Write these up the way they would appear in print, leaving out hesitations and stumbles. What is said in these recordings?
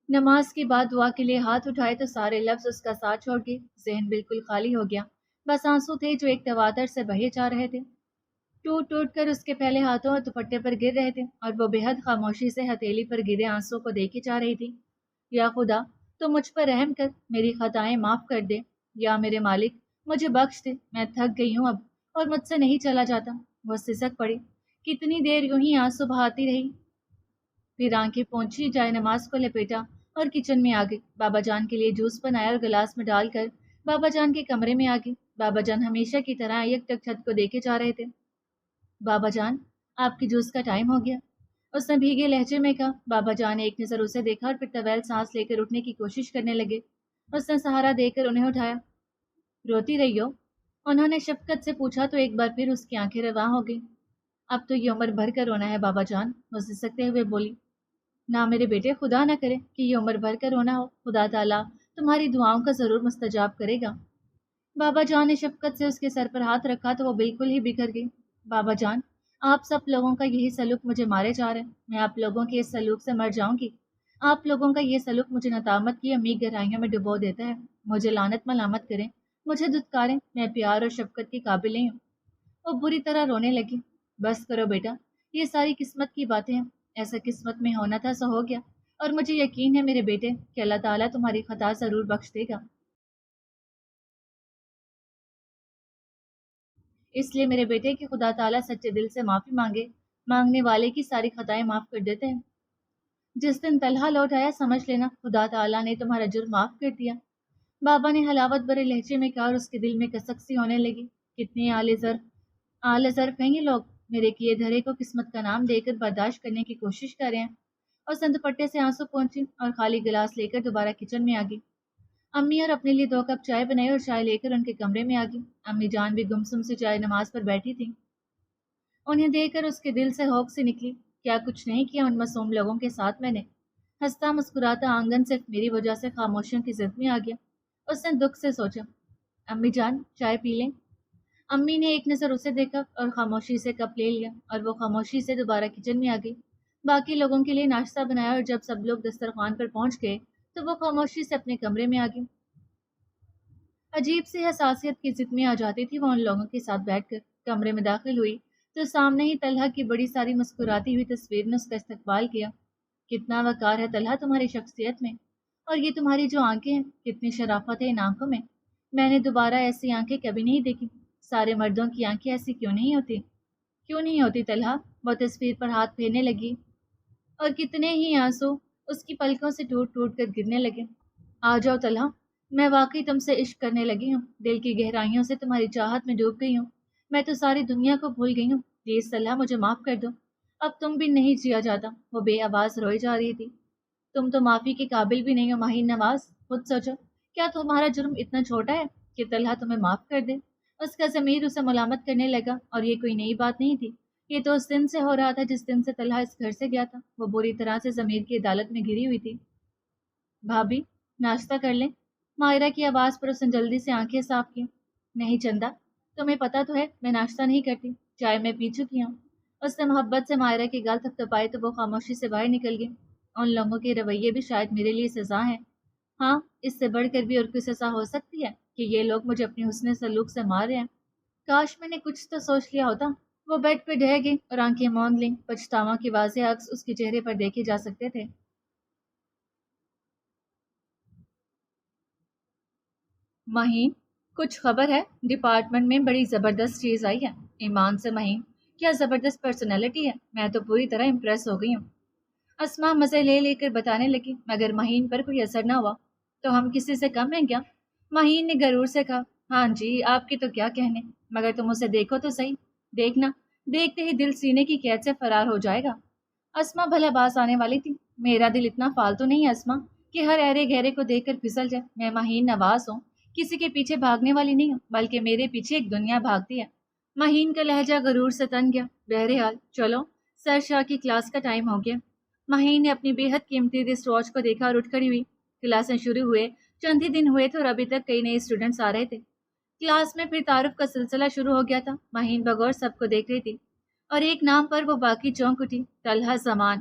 نماز کے بعد دعا کے لیے ہاتھ اٹھائے تو سارے لفظ اس کا ساتھ چھوڑ گئے، ذہن بالکل خالی ہو گیا، بس آنسو تھے جو ایک تواتر سے بہے جا رہے تھے، ٹوٹ ٹوٹ کر اس کے پہلے ہاتھوں اور دوپٹے پر گر رہے تھے، اور وہ بے حد خاموشی سے ہتھیلی پر گرے آنسو کو دیکھی جا رہی تھی۔ یا خدا، تو مجھ پر رحم کر، میری خطائیں معاف کر دے، یا میرے مالک، مجھے بخش دے، میں تھک گئی ہوں اب، اور مجھ سے نہیں چلا جاتا۔ وہ سسک پڑی، کتنی دیر یوں ہی آنسو بہاتی رہی، پھر آنکھیں پونچھی، جائے نماز کو لپیٹا اور کچن میں آ گئی۔ بابا جان کے لیے جوس بنایا اور گلاس میں ڈال کر بابا جان کے کمرے میں آ گئی۔ بابا جان ہمیشہ کی طرح یک ٹک چھت کو دیکھے جا رہے تھے۔ بابا جان، آپ کی جوس کا ٹائم ہو گیا، اس نے بھیگے لہجے میں کہا۔ بابا جان نے ایک نظر اسے دیکھا اور پھر طویل سانس لے کر اٹھنے کی کوشش کرنے لگے۔ اس نے سہارا دے کر انہیں اٹھایا۔ روتی رہی ہو؟ انہوں نے شفقت سے پوچھا تو ایک بار پھر اس کی آنکھیں رواں ہو گئی۔ اب تو یہ عمر بھر کر رونا ہے بابا جان، وہ سسکتے ہوئے بولی۔ نہ میرے بیٹے، خدا نہ کرے کہ یہ عمر بھر کر رونا ہو، خدا تعالیٰ تمہاری دعاؤں کا ضرور مستجاب کرے گا۔ بابا جان نے شفقت سے اس کے سر پر ہاتھ رکھا تو وہ بالکل ہی بکھر گئی۔ بابا جان، آپ سب لوگوں کا یہی سلوک مجھے مارے جا رہا ہے، میں آپ لوگوں کے اس سلوک سے مر جاؤں گی۔ آپ لوگوں کا یہ سلوک مجھے ندامت کی عمیق گہرائیوں میں ڈبو دیتا ہے، مجھے لعنت ملامت کریں، مجھے دھتکاریں، میں پیار اور شفقت کی قابل نہیں ہوں۔ وہ بری طرح رونے لگی۔ بس کرو بیٹا، یہ ساری قسمت کی باتیں ہیں، ایسا قسمت میں ہونا تھا سو ہو گیا، اور مجھے یقین ہے میرے بیٹے کہ اللہ تعالیٰ تمہاری خطا ضرور بخش دے گا۔ اس لیے میرے بیٹے کہ خدا تعالیٰ سچے دل سے معافی مانگے، مانگنے والے کی ساری خطائیں معاف کر دیتے ہیں۔ جس دن طلحہ لوٹ آیا، سمجھ لینا خدا تعالیٰ نے تمہارا جرم معاف کر دیا۔ بابا نے حلاوت بھرے لہجے میں کہا اور اس کے دل میں کسک سی ہونے لگی۔ کتنے آلے ظرف ہیں یہ لوگ، میرے کیے دھرے کو قسمت کا نام دے کر برداشت کرنے کی کوشش کر رہے ہیں۔ اور دوپٹے سے آنسو پہنچی اور خالی گلاس لے کر دوبارہ کچن میں آ گئی۔ امی اور اپنے لیے 2 کپ چائے بنائی اور چائے لے کر ان کے کمرے میں آ گئی۔ امی جان بھی گمسم سے چائے نماز پر بیٹھی تھی، انہیں دیکھ کر اس کے دل سے ہوک سی نکلی۔ کیا کچھ نہیں کیا ان معصوم لوگوں کے ساتھ میں نے؟ ہنستا مسکراتا آنگن صرف میری وجہ سے خاموشیوں کی زد میں آ گیا۔ اس نے دکھ سے سوچا، امی جان چائے پی لیں؟ امی نے ایک نظر اسے دیکھا اور خاموشی سے کپ لے لیا، اور وہ خاموشی سے دوبارہ کچن میں آ گئی۔ باقی لوگوں کے لیے ناشتہ بنایا اور جب سب لوگ دسترخوان پر پہنچ گئے تو وہ خاموشی سے اپنے کمرے میں آ گئی۔ عجیب سی حساسیت کی ضد میں آ جاتی تھی وہ ان لوگوں کے ساتھ بیٹھ کر۔ کمرے میں داخل ہوئی تو سامنے ہی طلحہ کی بڑی ساری مسکراتی ہوئی تصویر نے اس کا استقبال کیا۔ کتنا وقار ہے طلحہ تمہاری شخصیت میں، اور یہ تمہاری جو آنکھیں ہیں، کتنی شرافت ہے ان آنکھوں میں، میں نے دوبارہ ایسی آنکھیں کبھی نہیں دیکھی۔ سارے مردوں کی آنکھیں ایسی کیوں نہیں ہوتی؟ کیوں نہیں ہوتی طلحہ؟ وہ تصویر پر ہاتھ پھیرنے لگی اور کتنے ہی آنسو اس کی پلکوں سے ٹوٹ ٹوٹ کر گرنے لگے۔ آ جاؤ طلحہ، میں واقعی تم سے عشق کرنے لگی ہوں، دل کی گہرائیوں سے تمہاری چاہت میں ڈوب گئی ہوں، میں تو ساری دنیا کو بھول گئی ہوں، پلیز طلحہ مجھے معاف کر دو، اب تم بھی نہیں جیا جاتا۔ وہ بے آواز روئی جا رہی تھی۔ تم تو معافی کے قابل بھی نہیں ہو ماہین نواز، خود سوچو، کیا تمہارا جرم اتنا چھوٹا ہے کہ طلحہ تمہیں معاف کر دے؟ اس کا ضمیر اسے ملامت کرنے لگا، اور یہ کوئی نئی بات نہیں تھی، یہ تو اس دن سے ہو رہا تھا جس دن سے طلحہ اس گھر سے گیا تھا۔ وہ بری طرح سے ضمیر کی عدالت میں گھری ہوئی تھی۔ بھابھی، ناشتہ کر لیں؟ مائرہ کی آواز پر اس نے جلدی سے آنکھیں صاف کی۔ نہیں چندا، تمہیں پتہ تو ہے میں ناشتہ نہیں کرتی، چائے میں پی چکی ہوں۔ اس نے محبت سے مائرہ کی گال تھپتھپائی تو وہ خاموشی سے باہر نکل گئی۔ ان لوگوں کے رویے بھی شاید میرے لیے سزا ہیں۔ ہاں، اس سے بڑھ کر بھی اور کوئی سزا ہو سکتی ہے کہ یہ لوگ مجھے اپنی حسن سلوک سے مار رہے ہیں؟ کاش میں نے کچھ تو سوچ لیا ہوتا۔ وہ بیڈ پہ ڈہ گئی اور آنکھیں موند لیں، پچھتاوا کی واضح عکس اس کے چہرے پر دیکھے جا سکتے تھے۔ مہین، کچھ خبر ہے؟ ڈپارٹمنٹ میں بڑی زبردست چیز آئی ہے۔ ایمان سے مہین، کیا زبردست پرسنالٹی ہے، میں تو پوری طرح امپریس ہو گئی ہوں۔ اسما مزے لے لے کر بتانے لگی، مگر مہین پر کوئی اثر نہ ہوا۔ تو ہم کسی سے کم ہیں کیا؟ مہین نے غرور سے کہا۔ ہاں جی، آپ کی تو کیا کہنے، مگر تم اسے دیکھو تو صحیح، دیکھنا، دیکھتے ہی دل سینے کی قید سے فرار ہو جائے گا۔ اسما بھلا باز آنے والی تھی۔ میرا دل اتنا فالتو نہیں ہے اسما کہ ہر ایرے گہرے کو دیکھ کر پھسل جائے۔ میں مہین نواز ہوں، کسی کے پیچھے بھاگنے والی نہیں ہوں، بلکہ میرے پیچھے ایک دنیا بھاگتی ہے۔ مہین کا لہجہ غرور سے تن گیا۔ بہرحال چلو، سر شاہ کی کلاس کا ٹائم ہو گیا۔ مہین نے اپنی بے حد قیمتی رسٹ واچ کو دیکھا اور اٹھ کھڑی ہوئی۔ کلاسیں شروع ہوئے چند ہی دن ہوئے تھے اور ابھی تک کئی نئے اسٹوڈنٹس آ رہے تھے۔ کلاس میں پھر تعارف کا سلسلہ شروع ہو گیا تھا۔ مہین بغور سب کو دیکھ رہی تھی، اور ایک نام پر وہ باقی چونک اٹھی، طلحہ زمان۔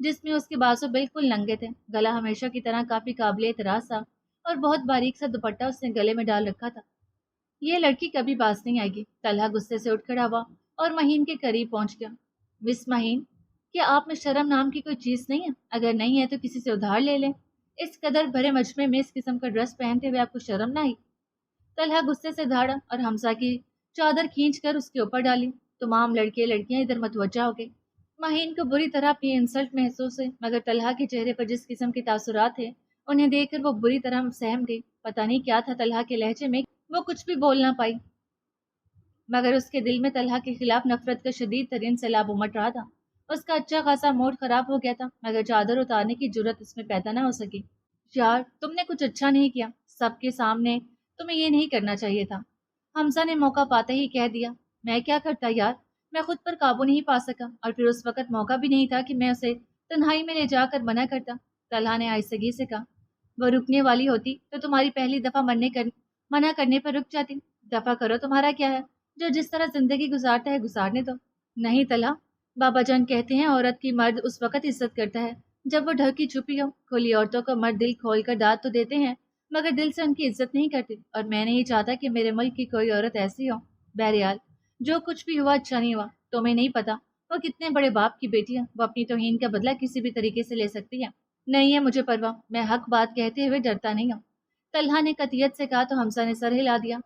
جس میں اس کے بازو بالکل ننگے تھے، گلا ہمیشہ کی طرح کافی قابل اعتراض تھا اور بہت باریک سا دوپٹہ اس نے گلے میں ڈال رکھا تھا۔ یہ لڑکی کبھی باز نہیں آئے گی۔ طلحہ غصے سے اٹھ کھڑا ہوا اور مہین کے قریب پہنچ گیا۔ مس مہین، کیا آپ میں شرم نام کی کوئی چیز نہیں ہے؟ اگر نہیں ہے تو کسی سے ادھار لے لیں۔ اس قدر بھرے مجمع میں اس قسم کا ڈریس پہنتے ہوئے آپ کو شرم نہ آئی؟ طلحہ غصے سے دھاڑا اور حمزہ کی چادر کھینچ کر اس کے اوپر ڈالی۔ تمام لڑکے لڑکیاں ادھر متوجہ ہو گئے۔ مہین کو بری طرح اپنی انسلٹ محسوس ہوئی، مگر طلحہ کے چہرے پر جس قسم کے تاثرات تھے انہیں دیکھ کر وہ بری طرح سہم گئی۔ پتہ نہیں کیا تھا طلحہ کے لہجے میں، وہ کچھ بھی بول نہ پائی، مگر اس کے دل میں طلحہ کے خلاف نفرت کا شدید ترین سیلاب امٹ رہا تھا۔ اس کا اچھا خاصا موڈ خراب ہو گیا تھا، مگر چادر اتارنے کی جرت اس میں پیدا نہ ہو سکی۔ یار، تم نے کچھ اچھا نہیں کیا، سب کے سامنے تمہیں یہ نہیں کرنا چاہیے تھا، حمزہ نے موقع پاتے ہی کہہ دیا۔ میں کیا کرتا یار، میں خود پر قابو نہیں پا سکا، اور پھر اس وقت موقع بھی نہیں تھا کہ میں اسے تنہائی میں لے جا کر منع کرتا، طلحہ نے آہستگی سے کہا۔ وہ رکنے والی ہوتی تو تمہاری پہلی دفعہ منع کرنے پر رک جاتی۔ دفعہ کرو، تمہارا کیا ہے؟ جو جس طرح زندگی گزارتا ہے گزارنے دو۔ نہیں طلحہ، بابا جان کہتے ہیں عورت کی مرد اس وقت عزت کرتا ہے جب وہ ڈھکی چھپی ہو۔ کھلی عورتوں کو مرد دل کھول کر داد تو دیتے ہیں، مگر دل سے ان کی عزت نہیں کرتے، اور میں نہیں چاہتا کہ میرے ملک کی کوئی عورت ایسی ہو۔ بہرحال جو کچھ بھی ہوا اچھا نہیں ہوا۔ تمہیں نہیں پتا وہ کتنے بڑے باپ کی بیٹی ہے، وہ اپنی توہین کا بدلہ کسی بھی طریقے سے لے سکتی ہے۔ نہیں ہے مجھے پرواہ، میں حق بات کہتے ہوئے ڈرتا نہیں ہوں، طلحہ نے قطعیت سے کہا تو حمزہ نے سر ہلا دیا۔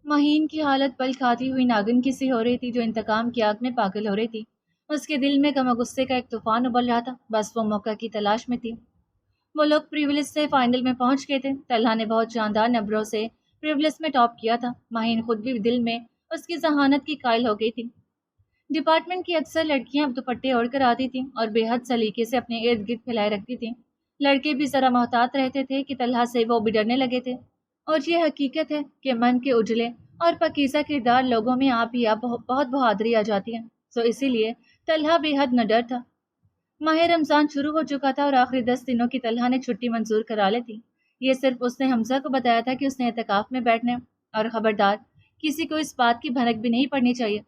مہین کی حالت پل کھاتی ہوئی ناگن کی سی ہو رہی تھی جو انتقام کی آگ میں پاگل ہو رہی تھی۔ اس کے دل میں غم و غصے کا ایک طوفان ابل رہا تھا، بس وہ موقع کی تلاش میں تھی۔ وہ لوگ پریولیج سے فائنل میں پہنچ گئے تھے۔ طلحہ نے بہت شاندار نمبروں سے پریولیج میں ٹاپ کیا تھا۔ مہین خود بھی دل میں اس کی ذہانت کی قائل ہو گئی تھی۔ ڈپارٹمنٹ کی اکثر لڑکیاں اب دوپٹے اوڑھ کر آتی تھیں اور بے حد سلیقے سے اپنے ارد گرد پھیلائے رکھتی تھیں۔ لڑکے بھی ذرا محتاط رہتے تھے کہ طلحہ سے وہ بھی ڈرنے لگے تھے، اور یہ حقیقت ہے کہ من کے اجلے اور پاکیزہ کردار لوگوں میں آپ ہی آپ بہت بہادری آ جاتی ہے، سو اسی لیے طلحہ بے حد نہ ڈر تھا۔ ماہ رمضان شروع ہو چکا تھا اور آخری 10 دنوں کی طلحہ نے چھٹی منظور کرا لی تھی۔ یہ صرف اس نے حمزہ کو بتایا تھا کہ اس نے اعتکاف میں بیٹھنا ہے، اور خبردار کسی کو اس بات کی بھنک بھی نہیں پڑنی چاہیے۔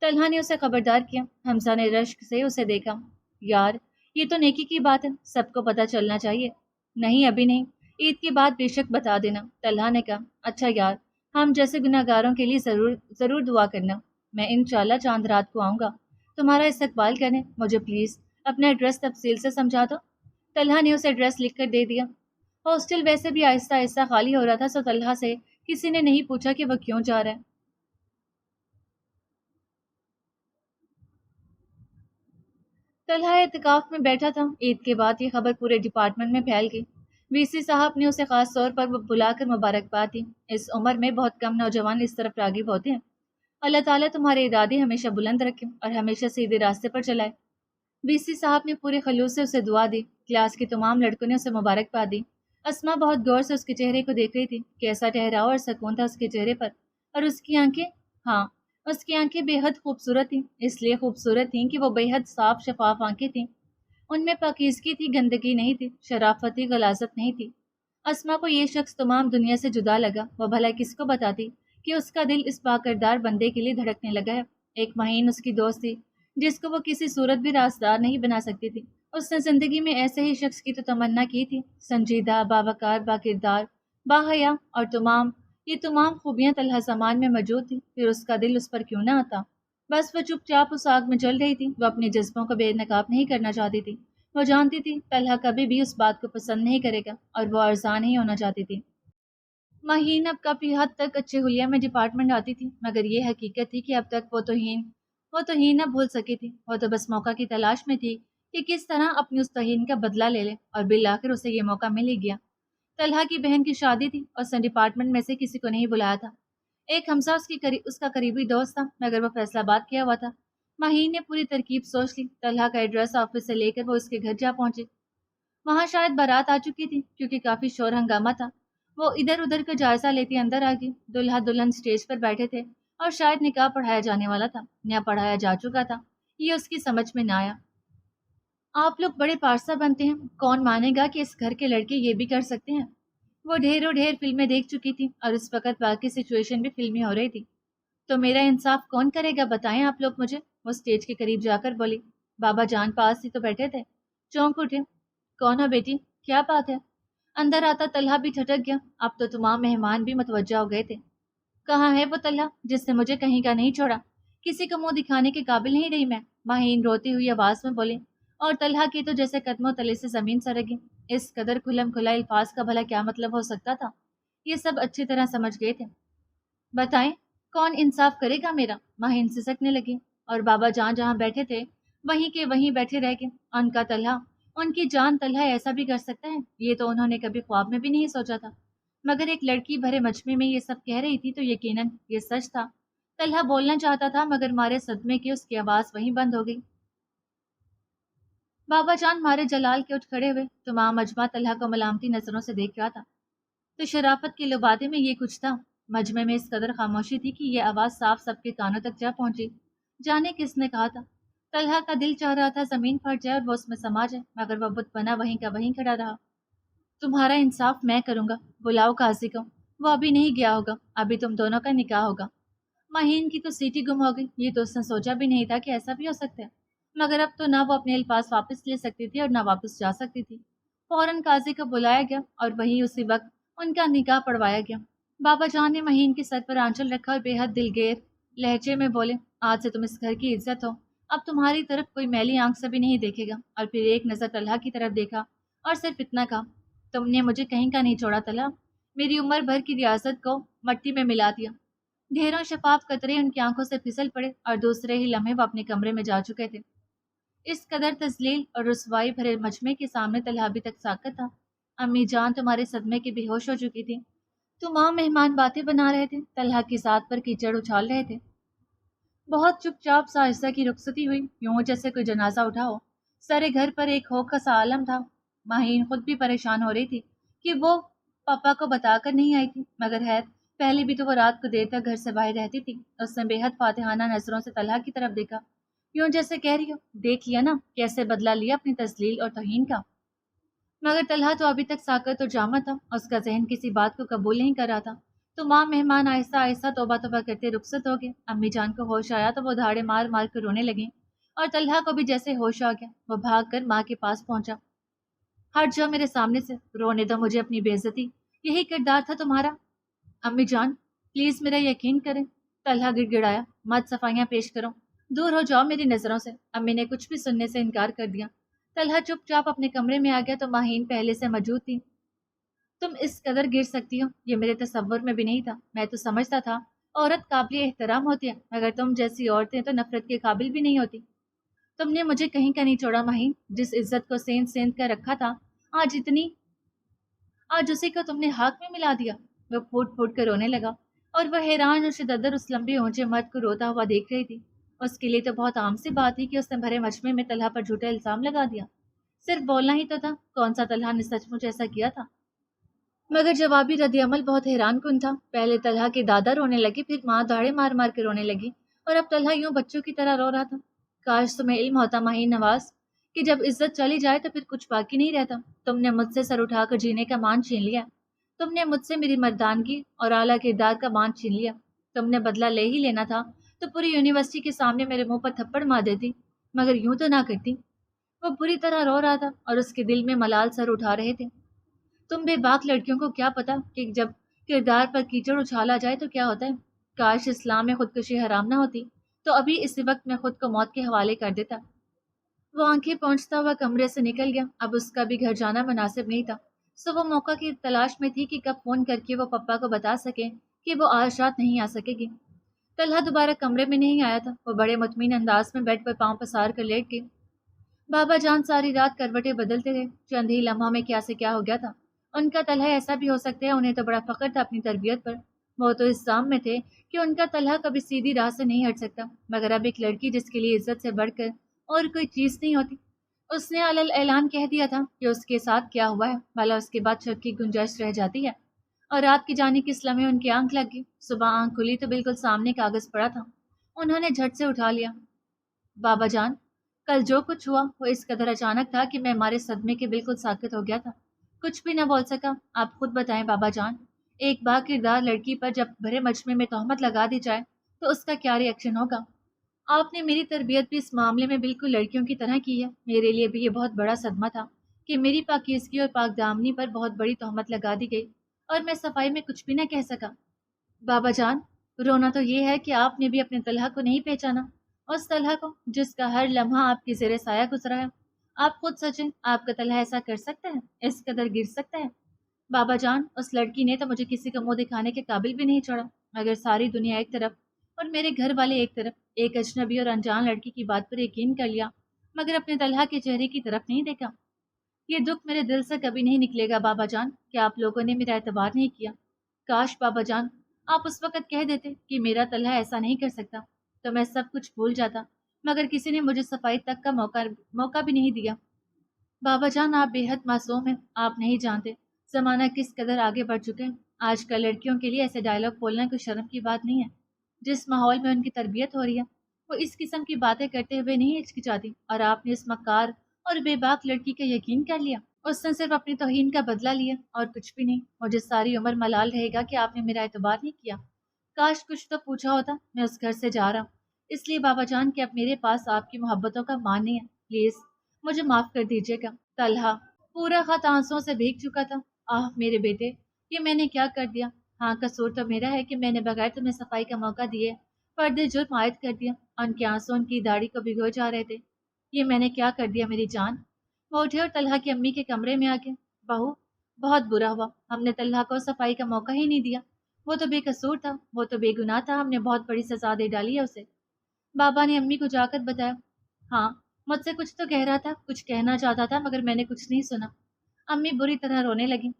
طلحہ نے اسے خبردار کیا۔ حمزہ نے رشک سے اسے دیکھا۔ یار، یہ تو نیکی کی بات ہے، سب کو پتہ چلنا چاہیے۔ نہیں ابھی نہیں، عید کے بعد بے شک بتا دینا، طلحہ نے کہا۔ اچھا یار، ہم جیسے گناہ گاروں کے لیے ضرور دعا کرنا۔ میں انشاءاللہ چاند رات کو آؤں گا تمہارا استقبال کرنے۔ مجھے پلیز اپنا ایڈریس تفصیل سے سمجھا دو۔ طلحہ نے اسے ایڈریس لکھ کر دے دیا۔ ہاسٹل ویسے بھی آہستہ آہستہ خالی ہو رہا تھا، سو طلحہ سے کسی نے نہیں پوچھا کہ وہ کیوں جا رہا ہے۔ طلحہ اعتکاف میں بیٹھا تھا۔ عید کے بعد یہ خبر پورے ڈپارٹمنٹ میں پھیل گئی۔ وی سی صاحب نے اسے خاص طور پر بلا کر مبارکباد دی۔ اس عمر میں بہت کم نوجوان اس طرف راغب ہوتے ہیں۔ اللہ تعالیٰ تمہارے ارادے ہمیشہ بلند رکھے اور ہمیشہ سیدھے راستے پر چلائے۔ وی سی صاحب نے پورے خلوص سے اسے دعا دی۔ کلاس کے تمام لڑکوں نے اسے مبارکباد دی۔ اسما بہت غور سے اس کے چہرے کو دیکھ رہی تھی۔ کیسا ٹھہراؤ اور سکون تھا اس کے چہرے پر، اور اس کی آنکھیں، ہاں، اس کی آنکھیں بے حد خوبصورت تھیں، اس لیے خوبصورت تھیں کہ وہ بے حد صاف شفاف آنکھیں تھیں۔ ان میں پاکیزگی تھی، گندگی نہیں تھی، شرافت تھی، غلاظت نہیں تھی۔ اسما کو یہ شخص تمام دنیا سے جدا لگا۔ وہ بھلا کس کو بتاتی کہ اس کا دل اس باکردار بندے کے لیے دھڑکنے لگا ہے۔ ایک مہین اس کی دوست تھی جس کو وہ کسی صورت بھی رازدار نہیں بنا سکتی تھی۔ اس نے زندگی میں ایسے ہی شخص کی تو تمنا کی تھی، سنجیدہ، باوقار، باکردار، باحیا، اور یہ تمام خوبیاں طلحہ زمان میں موجود تھیں، پھر اس کا دل اس پر کیوں نہ آتا؟ بس وہ چپ چاپ اس آگ میں جل رہی تھی۔ وہ اپنے جذبوں کو بے نقاب نہیں کرنا چاہتی تھی۔ وہ جانتی تھی طلحہ کبھی بھی اس بات کو پسند نہیں کرے گا، اور وہ ارزاں ہی ہونا چاہتی تھی۔ مہین اب کافی حد تک اچھے حلیہ میں ڈپارٹمنٹ آتی تھی، مگر یہ حقیقت تھی کہ اب تک وہ توہین نہ بھول سکی تھی۔ وہ تو بس موقع کی تلاش میں تھی کہ کس طرح اپنی اس توہین کا بدلہ لے لے، اور بالآخر اسے یہ موقع مل ہی گیا۔ طلحہ کی بہن کی شادی تھی اور اس نے ڈپارٹمنٹ میں سے کسی کو نہیں بلایا تھا۔ ایک حمزہ اس کا قریبی دوست تھا، مگر وہ فیصلہ باد کیا ہوا تھا۔ مہین نے پوری ترکیب سوچ لی۔ طلحہ کا ایڈریس آفس سے لے کر وہ اس کے گھر جا پہنچی۔ وہاں شاید بارات آ چکی تھی کیونکہ کافی شور ہنگامہ تھا۔ وہ ادھر ادھر کا جائزہ لیتی اندر آ گئی۔ دلہا دلہن اسٹیج پر بیٹھے تھے اور شاید نکاح پڑھایا جانے والا تھا یا پڑھایا جا چکا تھا، یہ اس کی سمجھ میں نہ آیا۔ آپ لوگ بڑے پارسا بنتے ہیں، کون مانے گا کہ اس گھر کے لڑکے یہ بھی کر سکتے ہیں؟ وہ ڈھیر فلمیں دیکھ چکی تھی اور اس وقت باقی سچویشن بھی فلمی ہو رہی تھی۔ تو میرا انصاف کون کرے گا بتائیں آپ لوگ مجھے، وہ اسٹیج کے قریب جا کر بولی۔ بابا جان پاس ہی تو بیٹھے تھے، چونک اٹھے۔ کون ہو بیٹی، کیا بات ہے؟ اندر آتا طلحہ بھی ٹھٹک گیا۔ اب تو تمام مہمان بھی متوجہ ہو گئے تھے۔ کہاں ہے وہ طلحہ جس نے مجھے کہیں کا نہیں چھوڑا؟ کسی کو منہ دکھانے کے قابل نہیں رہی میں، مہین روتی ہوئی آواز میں بولی، اور طلحہ کی تو جیسے قدموں تلے سے زمین سرکی۔ اس قدر کھلم کھلا الفاظ کا بھلا کیا مطلب ہو سکتا تھا؟ یہ سب اچھی طرح سمجھ گئے تھے۔ بتائیں کون انصاف کرے گا میرا؟ مہین سسکنے لگی، اور بابا جان جہاں بیٹھے تھے وہیں کے وہیں بیٹھے رہ گئے۔ ان کا طلحہ، ان کی جان طلحہ ایسا بھی کر سکتا ہے؟ یہ تو انہوں نے کبھی خواب میں بھی نہیں سوچا تھا، مگر ایک لڑکی بھرے مجمع میں یہ سب کہہ رہی تھی تو یقیناً یہ سچ تھا۔ طلحہ بولنا چاہتا تھا مگر مارے صدمے کے اس کی آواز وہیں بند ہو گئی۔ بابا جان مارے جلال کے اٹھ کھڑے ہوئے۔ تمام مجمع طلحہ کو ملامتی نظروں سے دیکھ رہا تھا۔ تو شرافت کے لبادے میں یہ کچھ تھا۔ مجمع میں اس قدر خاموشی تھی کہ یہ آواز صاف سب کے کانوں تک جا پہنچی۔ جانے کس نے کہا تھا؟ طلحہ کا دل چاہ رہا تھا زمین پھٹ جائے اور وہ اس میں سما جائے، مگر وہ بت بنا وہیں کا وہیں کھڑا رہا۔ تمہارا انصاف میں کروں گا، بلاؤ قاضی کو، وہ ابھی نہیں گیا ہوگا، ابھی تم دونوں کا نکاح ہوگا۔ مہین کی تو سیٹی گم ہو گئی، یہ تو اس نے سوچا بھی نہیں تھا کہ ایسا بھی ہو سکتا ہے، مگر اب تو نہ وہ اپنے الفاظ واپس لے سکتی تھی اور نہ واپس جا سکتی تھی۔ فوراً قاضی کو بلایا گیا اور وہی اسی وقت ان کا نکاح پڑھوایا گیا۔ بابا جان نے مہین کے سر پر آنچل رکھا اور بے حد دلگیر لہجے میں بولے، آج سے تم اس گھر کی عزت ہو، اب تمہاری طرف کوئی میلی آنکھ سے بھی نہیں دیکھے گا۔ اور پھر ایک نظر طلحہ کی طرف دیکھا اور صرف اتنا کہا، تم نے مجھے کہیں کا نہیں چھوڑا طلحہ، میری عمر بھر کی ریاست کو مٹی میں ملا دیا۔ ڈھیروں شفاف قطرے ان کی آنکھوں سے پھسل پڑے اور دوسرے ہی لمحے وہ اپنے کمرے میں جا چکے تھے۔ اس قدر تذلیل اور رسوائی بھرے مجمع کے سامنے طلحہ ابھی تک ساکت تھا۔ امی جان تمہارے صدمے کے بے ہوش ہو چکی تھی۔ تمام مہمان باتیں بنا رہے تھے، طلحہ کی ذات پر کیچڑ اچھال رہے تھے۔ بہت چپ چاپ ساہستہ کی رخصتی ہوئی، یوں جیسے کوئی جنازہ اٹھا ہو۔ سارے گھر پر ایک ہوکا سا عالم تھا۔ مہین خود بھی پریشان ہو رہی تھی کہ وہ پاپا کو بتا کر نہیں آئی تھی، مگر خیر پہلے بھی تو وہ رات کو دیر تک گھر سے باہر رہتی تھی۔ اس نے بے حد فاتحانہ نظروں سے طلحہ کی طرف دیکھا، یوں جیسے کہہ رہی ہو، دیکھ لیا نا کیسے بدلہ لیا اپنی تذلیل اور توہین کا۔ مگر طلحہ تو ابھی تک ساکت اور جامع تھا، اس کا ذہن کسی بات کو قبول نہیں کر رہا تھا۔ تمام مہمان آہستہ آہستہ توبہ توبہ کرتے رخصت ہو گئے۔ امی جان کو ہوش آیا تو وہ دھاڑے مار مار کر رونے لگیں، اور طلحہ کو بھی جیسے ہوش آ گیا، وہ بھاگ کر ماں کے پاس پہنچا۔ ہٹ جاؤ میرے سامنے سے، رونے دو مجھے اپنی بے عزتی، یہی کردار تھا تمہارا؟ امی جان پلیز میرا یقین کریں، طلحہ گڑ گڑایا، مت صفائیاں پیش کرو، دور ہو جاؤ میری نظروں سے۔ امی نے کچھ بھی سننے سے انکار کر دیا۔ طلحہ چپ چاپ اپنے کمرے میں آ گیا تو مہین پہلے سے موجود تھی۔ تم اس قدر گر سکتی ہو یہ میرے تصور میں بھی نہیں تھا، میں تو سمجھتا تھا عورت قابل احترام ہوتی ہے، مگر تم جیسی عورتیں تو نفرت کے قابل بھی نہیں ہوتی۔ تم نے مجھے کہیں کا نہیں چھوڑا مہین، جس عزت کو سیند سیند کر رکھا تھا، آج اسی کو تم نے ہاتھ میں ملا دیا۔ وہ پھوٹ پھوٹ کر رونے لگا، اور وہ حیران اور شددر اس لمبے اونچے مرد کو روتا ہوا دیکھ رہی تھی۔ اس کے لیے تو بہت عام سی بات تھی کہ اس نے بھرے مجمع میں طلحہ پر جھوٹا الزام لگا دیا۔ صرف بولنا ہی تو تھا، کون سا طلحہ نے سچ مچ ایسا کیا تھا؟ مگر جوابی رد عمل بہت حیران کن تھا۔ پہلے طلحہ کے دادا رونے لگے، پھر ماں دھاڑے مار مار کے رونے لگی، اور اب طلحہ یوں بچوں کی طرح رو رہا تھا۔ کاش تمہیں علم ہوتا مہین نواز کہ جب عزت چلی جائے تو پھر کچھ باقی نہیں رہتا۔ تم نے مجھ سے سر اٹھا کر جینے کا مان چھین لیا، تم نے مجھ سے میری مردانگی اور اعلیٰ کردار کا مان چھین لیا۔ تم نے بدلہ لے ہی لینا تھا تو پوری یونیورسٹی کے سامنے میرے منہ پر تھپڑ مار دیتی، مگر یوں تو نہ کرتی۔ وہ بری طرح رو رہا تھا اور اس کے دل میں ملال سر اٹھا رہے تھے۔ تم بے باک لڑکیوں کو کیا پتا کہ جب کردار پر کیچڑ اچھالا جائے تو کیا ہوتا ہے۔ کاش اسلام میں خودکشی حرام نہ ہوتی تو ابھی اسی وقت میں خود کو موت کے حوالے کر دیتا۔ وہ آنکھیں پہنچتا ہوا کمرے سے نکل گیا۔ اب اس کا بھی گھر جانا مناسب نہیں تھا، سو وہ موقع کی تلاش میں تھی کہ کب فون کر کے وہ پپا کو بتا سکے کہ وہ آج رات نہیں آ سکے گی۔ طلحہ دوبارہ کمرے میں نہیں آیا تھا، وہ بڑے مطمئن انداز میں بیڈ پر پاؤں پسار کر لیٹ گئی۔ بابا جان ساری رات کروٹیں بدلتے رہے، چند ہی لمحوں میں کیا سے کیا ہو گیا تھا۔ ان کا طلحہ ایسا بھی ہو سکتا ہے، انہیں تو بڑا فخر تھا اپنی تربیت پر۔ وہ تو اس ذام میں تھے کہ ان کا طلحہ کبھی سیدھی راہ سے نہیں ہٹ سکتا، مگر اب ایک لڑکی جس کے لیے عزت سے بڑھ کر اور کوئی چیز نہیں ہوتی، اس نے علل اعلان کہہ دیا تھا کہ اس کے ساتھ کیا ہوا ہے، بھلا اس کے بعد شک کی گنجائش رہ جاتی ہے؟ اور رات کی جانے کس لمحے ان کی آنکھ لگ گئی۔ صبح آنکھ کھلی تو بالکل سامنے کاغذ پڑا تھا، انہوں نے جھٹ سے اٹھا لیا۔ بابا جان کل جو کچھ ہوا وہ اس قدر اچانک تھا کہ میں ہمارے صدمے کے بالکل ساکت ہو گیا تھا، کچھ بھی نہ بول سکا۔ آپ خود بتائیں بابا جان، ایک با کردار لڑکی پر جب بھرے مجمع میں تہمت لگا دی جائے تو اس کا کیا ری ایکشن ہوگا؟ آپ نے میری تربیت بھی اس معاملے میں بالکل لڑکیوں کی طرح کی ہے۔ میرے لیے بھی یہ بہت بڑا صدمہ تھا کہ میری پاکیزگی اور پاک دامنی پر بہت بڑی تہمت لگا دی گئی اور میں صفائی میں کچھ بھی نہ کہہ سکا۔ بابا جان، رونا تو یہ ہے کہ آپ نے بھی اپنے طلحہ کو نہیں پہچانا، اس طلحہ کو جس کا ہر لمحہ آپ کے زیر سایہ گزرا ہے۔ آپ خود سوچیں، آپ کا طلحہ ایسا کر سکتا ہے، اس قدر گر سکتا ہے؟ بابا جان، اس لڑکی نے تو مجھے کسی کا منہ دکھانے کے قابل بھی نہیں چھوڑا، مگر ساری دنیا ایک طرف اور میرے گھر والے ایک طرف ایک اجنبی اور انجان لڑکی کی بات پر یقین کر لیا، مگر اپنے طلحہ کے چہرے کی طرف نہیں دیکھا۔ یہ دکھ میرے دل سے کبھی نہیں نکلے گا بابا جان کہ آپ لوگوں نے میرا اعتبار نہیں کیا۔ کاش بابا جان آپ اس وقت کہہ دیتے کہ میرا طلحہ ایسا نہیں کر سکتا، تو میں سب کچھ بھول جاتا، مگر کسی نے مجھے صفائی تک کا موقع بھی نہیں دیا۔ بابا جان آپ بے حد معصوم ہیں، آپ نہیں جانتے زمانہ کس قدر آگے بڑھ چکے ہیں۔ آج کل لڑکیوں کے لیے ایسے ڈائلاگ بولنا کوئی شرم کی بات نہیں ہے۔ جس ماحول میں ان کی تربیت ہو رہی ہے وہ اس قسم کی باتیں کرتے ہوئے نہیں ہچکچاتی، اور آپ نے اس مکار اور بے باک لڑکی کا یقین کر لیا۔ اس نے صرف اپنی توہین کا بدلہ لیا اور کچھ بھی نہیں۔ مجھے ساری عمر ملال رہے گا کہ آپ نے میرا اعتبار نہیں کیا۔ کاش کچھ تو پوچھا ہوتا، میں اس گھر سے جا رہا ہوں اس لیے بابا جان کہ اب میرے پاس آپ کی محبتوں کا مان نہیں ہے، پلیز مجھے معاف کر دیجیے گا۔ طلحہ پورا خط آنسوں سے بھیگ چکا تھا۔ آہ میرے بیٹے، یہ میں نے کیا کر دیا؟ ہاں قصور تو میرا ہے کہ میں نے بغیر تمہیں صفائی کا موقع دیے پردے جرم عائد کر دیا۔ ان کے آنسوں ان کی داڑھی کو بھگو جا رہے تھے۔ یہ میں نے کیا کر دیا میری جان؟ وہ اٹھے اور طلحہ کی امی کے کمرے میں آ گئے۔ بہو بہت برا ہوا، ہم نے طلحہ کو صفائی کا موقع ہی نہیں دیا، وہ تو بے قصور تھا، وہ تو بے گناہ تھا، ہم نے بہت بڑی سزا دے ڈالی ہے اسے۔ بابا نے امی کو جا کر بتایا۔ ہاں مجھ سے کچھ تو کہہ رہا تھا، کچھ کہنا چاہتا تھا، مگر میں نے کچھ نہیں سنا۔ امی بری طرح رونے لگی۔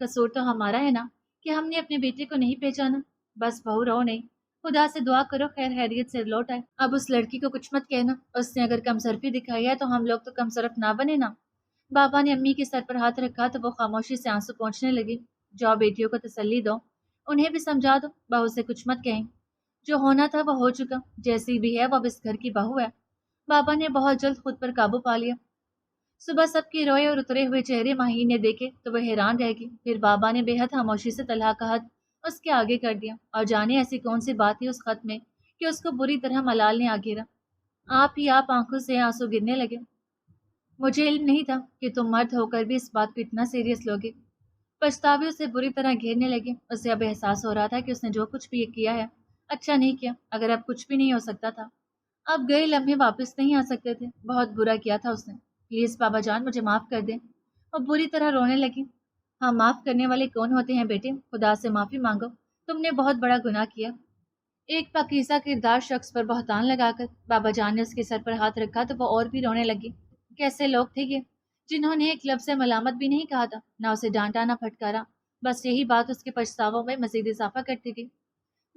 قصور تو ہمارا ہے نا کہ ہم نے اپنے بیٹے کو نہیں پہچانا۔ بس بہو رو نہیں، خدا سے دعا کرو خیر خیریت سے لوٹ آئے۔ اب اس لڑکی کو کچھ مت کہنا، اس نے اگر کم صرفی دکھائی ہے تو ہم لوگ تو کم صرف نہ بنے نا۔ بابا نے امی کے سر پر ہاتھ رکھا تو وہ خاموشی سے آنسو پہنچنے لگی۔ جاؤ بیٹیوں کو تسلی دو، انہیں بھی سمجھا دو، بہو سے کچھ مت کہیں، جو ہونا تھا وہ ہو چکا، جیسی بھی ہے وہ اب اس گھر کی بہو ہے۔ بابا نے بہت جلد خود پر قابو پا لیا۔ صبح سب کے روئے اور اترے ہوئے چہرے ماہین نے دیکھے تو وہ حیران رہ گئی۔ پھر بابا نے بے حد خاموشی سے طلحہ کا ہاتھ اس کے آگے کر دیا، اور جانے ایسی کون سی بات تھی اس خط میں کہ اس کو بری طرح ملال نے آ گھیرا۔ آپ ہی آپ آنکھوں سے آنسو گرنے لگے۔ مجھے علم نہیں تھا کہ تم مرد ہو کر بھی اس بات کو اتنا سیریس لوگے۔ پچھتاوے اسے بری طرح گھیرنے لگے۔ اسے اب احساس ہو رہا تھا کہ اس نے جو کچھ بھی کیا ہے اچھا نہیں کیا، اگر اب کچھ بھی نہیں ہو سکتا تھا۔ اب گئے لمحے واپس نہیں آ سکتے تھے، بہت برا کیا تھا اس نے۔ پلیز بابا جان مجھے معاف کر دیں۔ وہ بری طرح رونے لگی۔ ہاں معاف کرنے والے کون ہوتے ہیں بیٹے، خدا سے معافی مانگو، تم نے بہت بڑا گناہ کیا۔ ایک پاکیزہ کردار شخص پر بہتان لگا کر بابا جان نے اس کے سر پر ہاتھ رکھا تو وہ اور بھی رونے لگی۔ کیسے لوگ تھے یہ، جنہوں نے ایک لفظ سے ملامت بھی نہیں کہا تھا، نہ اسے ڈانٹا نہ پھٹکارا، بس یہی بات اس کے پچھتاووں میں مزید اضافہ کرتی گئی۔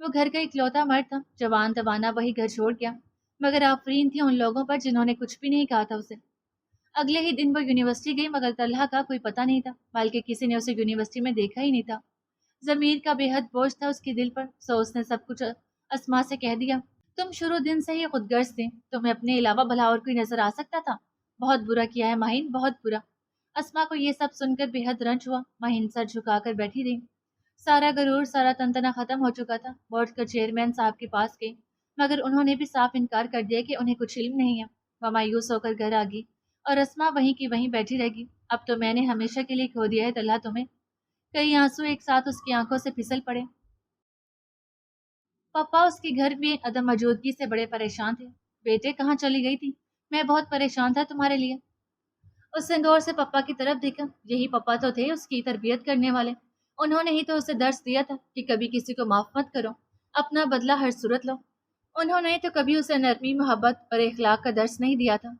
وہ گھر کا اکلوتا مرد تھا، جوان توانا وہی گھر چھوڑ گیا، مگر آفرین تھی ان لوگوں پر جنہوں نے کچھ بھی نہیں کہا تھا اسے۔ اگلے ہی دن وہ یونیورسٹی گئی، مگر طلحہ کا کوئی پتہ نہیں تھا، بلکہ کسی نے اسے یونیورسٹی میں دیکھا ہی نہیں تھا۔ ضمیر کا بے حد بوجھ تھا اس کے دل پر، سو اس نے سب کچھ اسما سے کہہ دیا۔ تم شروع دن سے ہی خود غرض تھے، تمہیں اپنے علاوہ بھلا اور کوئی نظر آ سکتا تھا؟ بہت برا کیا ہے ماہین، بہت برا۔ اسما کو یہ سب سن کر بے حد رنج ہوا۔ ماہین سر جھکا کر بیٹھی رہی۔ سارا غرور، سارا تنتنا ختم ہو چکا تھا۔ بورڈ کر چیئرمین صاحب کے پاس گئی، مگر انہوں نے بھی صاف انکار کر دیا کہ انہیں کچھ علم نہیں ہے۔ وہ مایوس ہو کر گھر آ گئی اور اسما وہیں کی وہیں بیٹھی رہ گئی۔ اب تو میں نے ہمیشہ کے لیے کھو دیا ہے طلحہ تمہیں۔ کئی آنسو ایک ساتھ اس کی آنکھوں سے پھسل پڑے۔ پاپا اس کے گھر میں عدم موجودگی سے بڑے پریشان تھے۔ بیٹے کہاں چلی گئی تھی؟ میں بہت پریشان تھا تمہارے لیے۔ اس نے دور سے پپا کی طرف دیکھا۔ یہی پپا تو تھے اس کی تربیت کرنے والے، انہوں نے ہی تو اسے درس دیا تھا کہ کبھی کسی کو معاف مت کرو، اپنا بدلہ ہر صورت لو۔ انہوں نے تو کبھی اسے نرمی، محبت اور اخلاق کا درس نہیں دیا تھا۔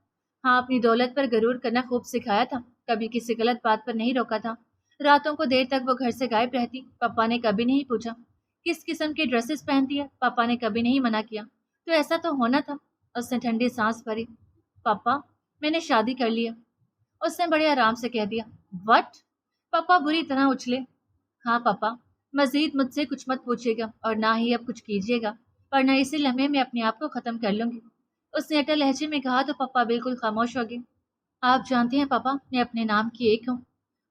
ہاں اپنی دولت پر غرور کرنا خوب سکھایا تھا، کبھی کسی غلط بات پر نہیں روکا تھا۔ راتوں کو دیر تک وہ گھر سے غائب رہتی، پپا نے کبھی نہیں پوچھا کس قسم کے ڈریسز پہنتی ہے، پپا نے کبھی نہیں منع کیا، تو ایسا تو ہونا تھا۔ اس نے ٹھنڈی سانس بھری۔ پپا میں نے شادی کر لیا، اس نے بڑے آرام سے کہہ دیا۔ وٹ؟ پپا بری طرح اچھلے۔ ہاں پپا، مزید مجھ سے کچھ مت پوچھیے گا اور نہ ہی اب کچھ کیجیے گا، ورنہ اسی لمحے میں اپنے آپ کو ختم کر لوں گی۔ اس نے اٹل لہجے میں کہا تو پپا بالکل خاموش ہو گئے۔ آپ جانتے ہیں پپا میں اپنے نام کی ایک ہوں،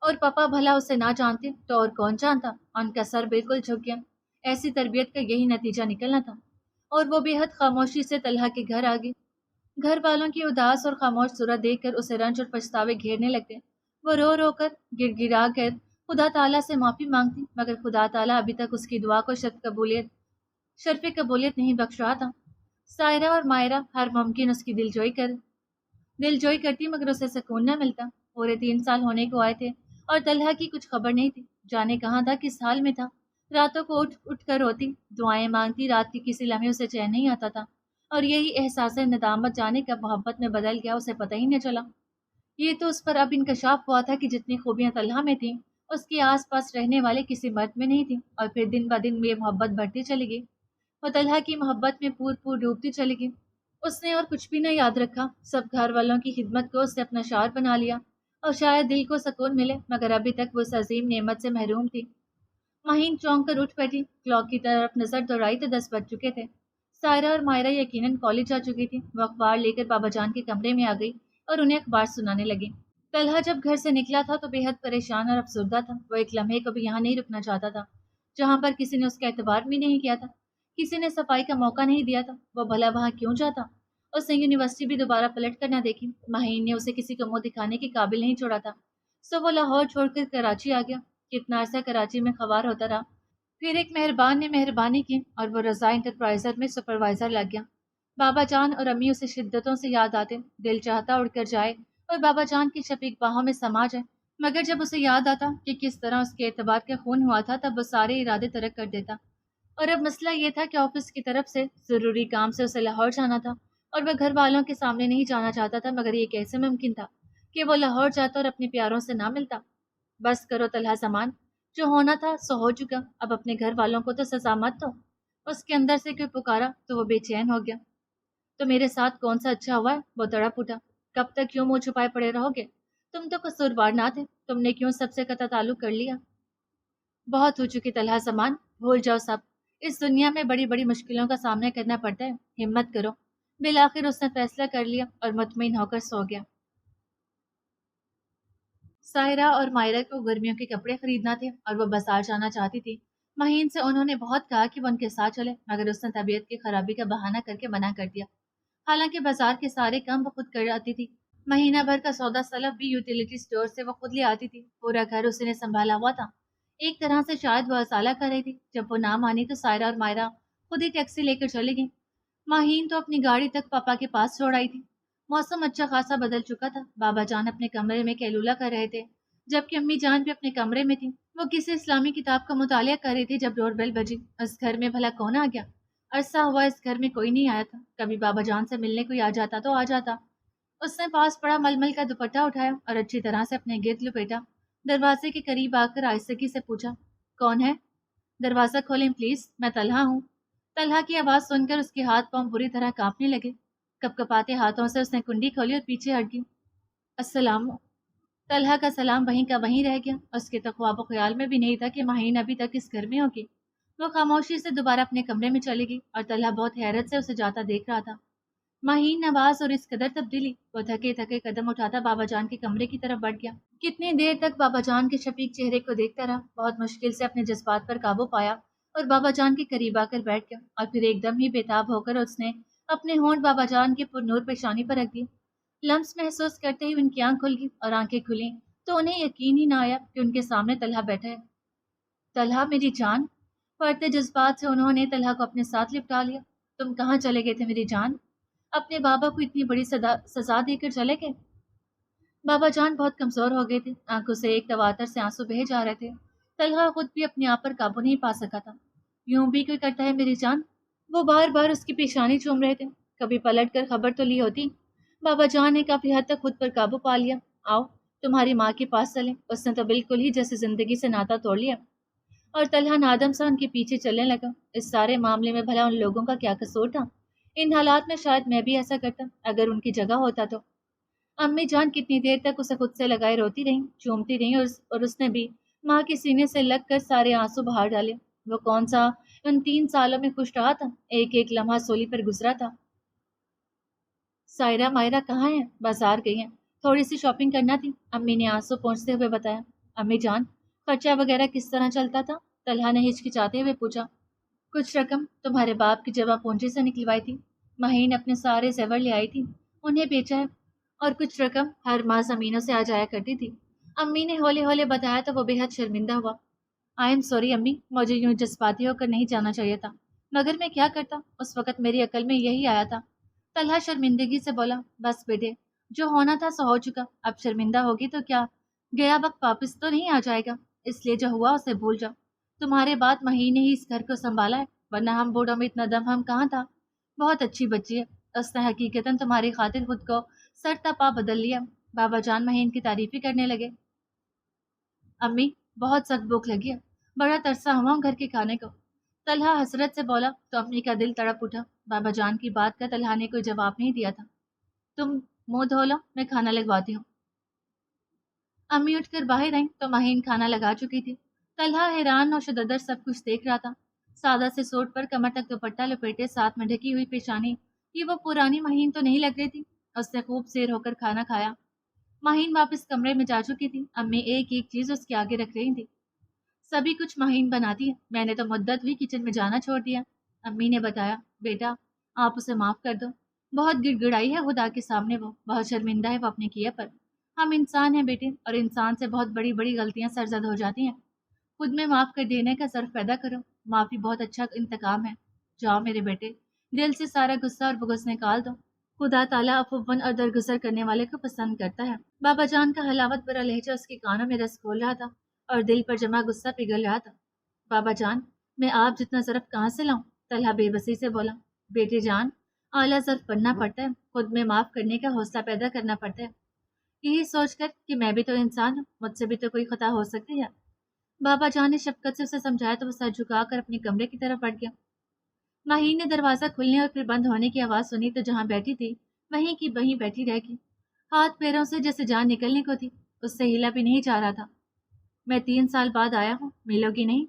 اور پپا بھلا اسے نہ جانتے تو اور کون جانتا؟ ان کا سر بالکل جھک گیا۔ ایسی تربیت کا یہی نتیجہ نکلنا تھا۔ اور وہ بے حد خاموشی سے طلحہ کے گھر آ گئی۔ گھر والوں کی اداس اور خاموش صورت دیکھ کر اسے رنج اور پچھتاوے گھیرنے لگتے۔ وہ رو رو کر گڑ گڑا کر خدا تعالیٰ سے معافی مانگتی، مگر خدا تعالیٰ ابھی تک اس کی دعا کو شرف قبولیت نہیں بخش رہا تھا۔ سائرہ اور مائرہ ہر ممکن اس کی دل جوئی کرتی، مگر اسے سکون نہ ملتا۔ پورے 3 سال ہونے کو آئے تھے اور طلحہ کی کچھ خبر نہیں تھی، جانے کہاں تھا، کس حال میں تھا۔ راتوں کو اٹھ اٹھ کر روتی، دعائیں مانگتی، رات کی کسی لمحے اسے چین نہیں آتا تھا، اور یہی احساس ندامت جانے کب محبت میں بدل گیا اسے پتہ ہی نہ چلا۔ یہ تو اس پر اب انکشاف ہوا تھا کہ جتنی خوبیاں طلحہ میں تھیں اس کے آس پاس رہنے والے کسی مرد میں نہیں تھیں، اور پھر دن بہ دن یہ محبت بڑھتی چلی گئی۔ وہ طلحہ کی محبت میں پور ڈوبتی چلی گئی۔ اس نے اور کچھ بھی نہ یاد رکھا، سب گھر والوں کی خدمت کو اس نے اپنا شعار بنا لیا، اور شاید دل کو سکون ملے، مگر ابھی تک وہ اس عظیم نعمت سے محروم تھی۔ مہین چونک کر اٹھ بیٹھی، کلاک کی طرف نظر دوڑائی تو 10 بج چکے تھے۔ سائرہ اور مائرہ یقیناً کالج جا چکی تھی۔ وہ اخبار لے کر بابا جان کے کمرے میں آ گئی اور انہیں اخبار سنانے لگی۔ طلحہ جب گھر سے نکلا تھا تو بے حد پریشان اور افسردہ تھا۔ وہ ایک لمحے کو بھی یہاں نہیں رکنا چاہتا تھا جہاں پر کسی نے اس کا اعتبار بھی نہیں کیا تھا، کسی نے صفائی کا موقع نہیں دیا تھا۔ وہ بھلا وہاں کیوں جاتا؟ اس نے یونیورسٹی بھی دوبارہ پلٹ کر نہ دیکھی۔ مہین نے اسے کسی کو منہ دکھانے کے قابل نہیں چھوڑا تھا، سو وہ لاہور چھوڑ کر کراچی آ گیا۔ کتنا عرصہ کراچی میں خوار ہوتا رہا، پھر ایک مہربان نے مہربانی کی اور وہ رضا انٹرپرائزر میں سپروائزر لگ گیا۔ بابا جان اور امی اسے شدتوں سے یاد آتے، دل چاہتا اڑ کر جائے اور بابا جان کی شفیق باہوں میں سما جائے، مگر جب اسے یاد آتا کہ کس طرح اس کے اعتبار کا خون ہوا تھا تب وہ سارے ارادے ترک کر دیتا۔ اور اب مسئلہ یہ تھا کہ آفس کی طرف سے ضروری کام سے اسے لاہور جانا تھا، اور وہ گھر والوں کے سامنے نہیں جانا چاہتا تھا، مگر یہ کیسے ممکن تھا کہ وہ لاہور جاتا اور اپنے پیاروں سے نہ ملتا۔ بس کرو طلحہ سامان، جو ہونا تھا سو ہو چکا، اب اپنے گھر والوں کو تو سزا مت دو۔ اس کے اندر سے کوئی پکارا تو وہ بے چین ہو گیا۔ تو میرے ساتھ کون سا اچھا ہوا ہے؟ وہ تڑپ اٹھا۔ کب تک کیوں منہ چھپائے پڑے رہو گے؟ تم تو قصوروار نہ تھے، تم نے کیوں سب سے قطع تعلق کر لیا؟ بہت ہو چکی طلحہ سامان، بھول جاؤ سب۔ اس دنیا میں بڑی بڑی مشکلوں کا سامنا کرنا پڑتا ہے، ہمت کرو۔ بالآخر اس نے فیصلہ کر لیا اور مطمئن ہو کر سو گیا۔ سائرہ اور مائرہ کو گرمیوں کے کپڑے خریدنا تھے اور وہ بازار جانا چاہتی تھی۔ مہین سے انہوں نے بہت کہا کہ وہ ان کے ساتھ چلے، مگر اس نے طبیعت کی خرابی کا بہانہ کر کے منع کر دیا۔ حالانکہ بازار کے سارے کام وہ خود کر آتی تھی، مہینہ بھر کا سودا سلف بھی یوٹیلیٹی اسٹور سے وہ خود لے آتی تھی، پورا گھر اسی نے سنبھالا ہوا تھا۔ ایک طرح سے شاید وہ ازالہ کر رہی تھی۔ جب وہ نہ مانی تو سائرہ اور مائرہ خود ہی ٹیکسی لے کر چلی گئیں۔ مہین تو اپنی گاڑی تک پاپا کے پاس چھوڑ آئی تھی۔ موسم اچھا خاصا بدل چکا تھا، بابا جان اپنے کمرے میں کیلولہ کر رہے تھے، جبکہ امی جان بھی اپنے کمرے میں تھی۔ وہ کسی اسلامی کتاب کا مطالعہ کر رہی تھی جب ڈور بیل بجی۔ اس گھر میں بھلا کون آ گیا؟ عرصہ ہوا اس گھر میں کوئی نہیں آیا تھا، کبھی بابا جان سے ملنے کوئی آ جاتا تو آ جاتا۔ اس نے پاس پڑا ململ کا دوپٹہ اٹھایا اور اچھی طرح سے اپنے گرد لپیٹا، دروازے کے قریب آ کر آہستگی سے پوچھا، کون ہے؟ دروازہ کھولیں پلیز، میں طلحہ ہوں۔ طلحہ کی آواز سن کر اس کے ہاتھ پاؤں بری طرح کانپنے لگے۔ کپ کپاتے ہاتھوں سے اس نے کنڈی کھولی اور پیچھے ہٹ گئی۔ السلام۔ طلحہ کا سلام وہیں کا وہیں رہ گیا۔ اس کے تو خواب و خیال میں بھی نہیں تھا کہ مہین ابھی تک اس گھر میں ہوگی۔ وہ خاموشی سے دوبارہ اپنے کمرے میں چلی گئی اور طلحہ بہت حیرت سے اسے جاتا دیکھ رہا تھا۔ مہین آواز اور اس قدر تبدیلی، وہ تھکے تھکے قدم اٹھاتا بابا جان کے کمرے کی طرف بڑھ گیا۔ کتنی دیر تک بابا جان کے شفیق چہرے کو دیکھتا رہا، بہت مشکل سے اپنے جذبات پر قابو پایا اور بابا جان کے قریب آ کر بیٹھ گیا، اور پھر ایک دم ہی بےتاب ہو کر اس نے اپنے ہونٹ بابا جان کے پرنور پیشانی پر رکھ دی۔ لمس محسوس کرتے ہی ان کی آنکھ کھل گئی اور آنکھیں کھلیں تو انہیں یقین ہی نہ آیا کہ ان کے سامنے طلحہ بیٹھا ہے۔ طلحہ میری جان! پڑھتے جذبات سے انہوں نے طلحہ کو اپنے ساتھ لپٹا لیا۔ تم کہاں چلے گئے تھے میری جان؟ اپنے بابا کو اتنی بڑی سزا دے کر چلے گئے؟ بابا جان بہت کمزور ہو گئے تھے، آنکھوں سے ایک تواتر سے آنسو بہے جا رہے تھے۔ طلحہ خود بھی اپنے آپ پر قابو نہیں پا سکا تھا۔ یوں بھی کوئی کرتا ہے میری جان؟ وہ بار بار اس کی پیشانی چوم رہے تھے، کبھی پلٹ کر خبر تو لی ہوتی۔ بابا جان نے کافی حد تک خود پر قابو پا لیا۔ آؤ تمہاری ماں کے پاس چلیں، اس نے تو بالکل ہی جیسے زندگی سے ناتا توڑ لیا۔ اور طلحہ نادم سا ان کے پیچھے چلنے لگا۔ اس سارے معاملے میں بھلا ان لوگوں کا کیا قصور تھا؟ ان حالات میں شاید میں بھی ایسا کرتا اگر ان کی جگہ ہوتا تو۔ امی جان کتنی دیر تک اسے خود سے لگائے روتی رہیں، چومتی رہیں، اور اس نے بھی ماں کے سینے سے لگ کر سارے آنسو بہا ڈالے۔ وہ کون سا ان 3 سالوں میں خوش رہا تھا؟ ایک ایک لمحہ سولی پر گزرا تھا۔ سائرہ مائرہ کہاں ہیں؟ بازار گئی ہیں، تھوڑی سی شاپنگ کرنا تھی، امی نے آنسو پہنچتے ہوئے بتایا۔ امی جان خرچہ وغیرہ کس طرح چلتا تھا؟ طلحہ نے ہچکچاتے ہوئے پوچھا۔ کچھ رقم تمہارے باپ کی جمع پونجی سے نکلوائی تھی، مہین اپنے سارے زیور لے آئی تھی، انہیں بیچا ہے، اور کچھ رقم ہر ماہ زمینوں سے آ جایا کرتی تھی۔ امی نے ہولے ہولے بتایا تو وہ بے حد شرمندہ ہوا۔ آئی ایم سوری امی، مجھے یوں جذباتی ہو کر نہیں جانا چاہیے تھا، مگر میں کیا کرتا، اس وقت میری عقل میں یہی آیا تھا۔ طلحہ شرمندگی سے بولا، بس بیٹے، جو ہونا تھا سو ہو چکا، اب شرمندہ ہوگی تو کیا، گیا وقت واپس تو نہیں آ جائے گا، اس لیے جو ہوا اسے بھول جاؤ۔ تمہارے بعد مہینے ہی اس گھر کو سنبھالا ہے، ورنہ ہم بوڑھوں میں اتنا دم ہم کہاں تھا۔ بہت اچھی بچی ہے، اس نے حقیقتاً تمہاری خاطر خود کو سر تپا بدل لیا۔ بابا جان مہین کی تعریفی کرنے لگے۔ امی، بہت سخت بھوک لگی ہے، بڑا ترسا ہوا ہوں گھر کے کھانے کو، طلحہ حسرت سے بولا تو امی کا دل تڑپ اٹھا۔ بابا جان کی بات کا طلحہ نے کوئی جواب نہیں دیا تھا۔ تم منہ دھو لو، میں کھانا لگواتی ہوں۔ امی اٹھ کر باہر آئیں تو مہین کھانا لگا چکی تھی۔ طلحہ حیران و شددر سب کچھ دیکھ رہا تھا۔ سادہ سے سوٹ پر کمر تک دوپٹہ لپیٹے، ساتھ میں ڈھکی ہوئی پیشانی، یہ وہ پرانی مہین تو نہیں لگ رہی تھی۔ اس نے خوب سیر ہو کر کھانا کھایا۔ مہین واپس کمرے میں جا چکی تھی، امی ایک ایک چیز اس کے آگے رکھ رہی تھی۔ سبھی کچھ مہین بناتی ہے، میں نے تو مدت ہوئی کچن میں جانا چھوڑ دیا۔ امی نے بتایا، بیٹا آپ اسے معاف کر دو، بہت گڑ گڑائی ہے خدا کے سامنے، وہ بہت شرمندہ ہے وہ اپنے کیے پر۔ ہم انسان ہیں بیٹے، اور انسان سے بہت بڑی بڑی غلطیاں سرزد ہو جاتی ہیں۔ خود میں معاف کر دینے کا ظرف پیدا کرو، معافی بہت اچھا انتقام ہے۔ جاؤ میرے بیٹے، دل سے سارا غصہ اور بغض نکال دو، خدا تعالیٰ عفواً اور درگزر کرنے والے کو پسند کرتا ہے۔ بابا جان کا حلاوت برا لہجہ اس کے کانوں میں رس کھول رہا تھا اور دل پر جمع غصہ پگھل رہا تھا۔ بابا جان، میں آپ جتنا ظرف کہاں سے لاؤں؟ طلحہ بے بسی سے بولا۔ بیٹے جان، اعلیٰ ظرف بننا پڑتا ہے، خود میں معاف کرنے کا حوصلہ پیدا کرنا پڑتا ہے، یہی سوچ کر کہ میں بھی تو انسان ہوں، مجھ سے بھی تو کوئی خطا ہو سکتی ہے۔ بابا جان نے شفقت سے اسے سمجھایا تو وہ سر جھکا کر اپنے کمرے کی طرف بڑھ گیا۔ مہین نے دروازہ کھلنے اور پھر بند ہونے کی آواز سنی تو جہاں بیٹھی تھی وہیں کی وہیں بیٹھی رہ گئی، ہاتھ پیروں سے جیسے جان نکلنے کو تھی، اس سے ہلا بھی نہیں جا رہا تھا۔ میں 3 سال بعد آیا ہوں، ملو گی نہیں؟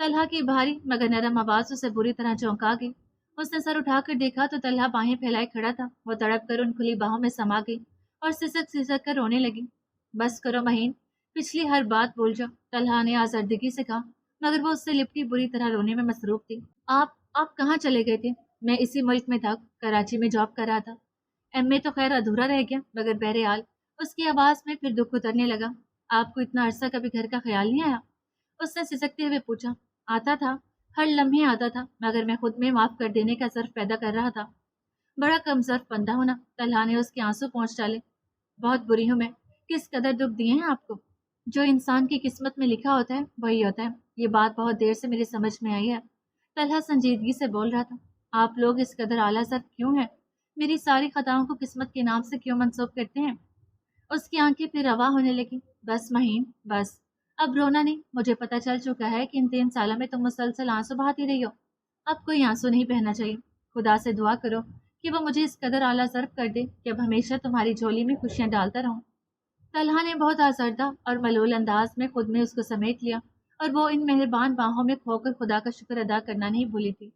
طلحہ کی بھاری مگر نرم آواز اسے بری طرح چونکا گئی۔ اس نے سر اٹھا کر دیکھا تو طلحہ باہیں پھیلائے کھڑا تھا۔ وہ تڑپ کر ان کھلی باہوں میں سما گئی اور سسک سسک کر رونے لگی۔ بس کرو مہین، پچھلی ہر بات بھول جاؤ، طلحہ نے آزردگی سے کہا، مگر وہ اس سے لپٹی بری طرح رونے میں مصروف تھی۔ آپ کہاں چلے گئے تھے؟ میں اسی ملک میں تھا، کراچی میں جاب کر رہا تھا۔ ایم اے تو خیر ادھورا رہ گیا، مگر بہرحال اس کی آواز میں پھر دکھ اترنے لگا۔ آپ کو اتنا عرصہ کبھی گھر کا خیال نہیں آیا؟ اس نے سسکتے ہوئے پوچھا۔ آتا تھا، ہر لمحے آتا تھا، مگر میں خود میں معاف کر دینے کا ظرف پیدا کر رہا تھا۔ بڑا کم ظرف بندہ ہونا، طلحہ نے اس کے آنسو پہنچ ڈالے۔ بہت بری ہوں میں، کس قدر دکھ دیے ہیں آپ کو۔ جو انسان کی قسمت میں لکھا ہوتا ہے وہی ہوتا ہے، یہ بات بہت دیر سے میری سمجھ میں آئی ہے۔ طلحہ سنجیدگی سے بول رہا تھا۔ آپ لوگ اس قدر اعلیٰ ظرف کیوں ہیں؟ میری ساری خطاؤں کو قسمت کے نام سے کیوں منسوب کرتے ہیں؟ اس کی آنکھیں پھر رواں ہونے لگی۔ بس مہین، بس اب رونا نہیں، مجھے پتہ چل چکا ہے کہ ان 3 سالوں میں تم مسلسل آنسو بہاتی رہی ہو، اب کوئی آنسو نہیں بہنا چاہیے۔ خدا سے دعا کرو کہ وہ مجھے اس قدر اعلیٰ ظرف کر دے کہ اب ہمیشہ تمہاری جھولی میں خوشیاں ڈالتا رہوں۔ طلحہ نے بہت آزردہ اور ملول انداز میں خود میں اس کو سمیٹ لیا، اور وہ ان مہربان باہوں میں کھو کر خدا کا شکر ادا کرنا نہیں بھولی تھی۔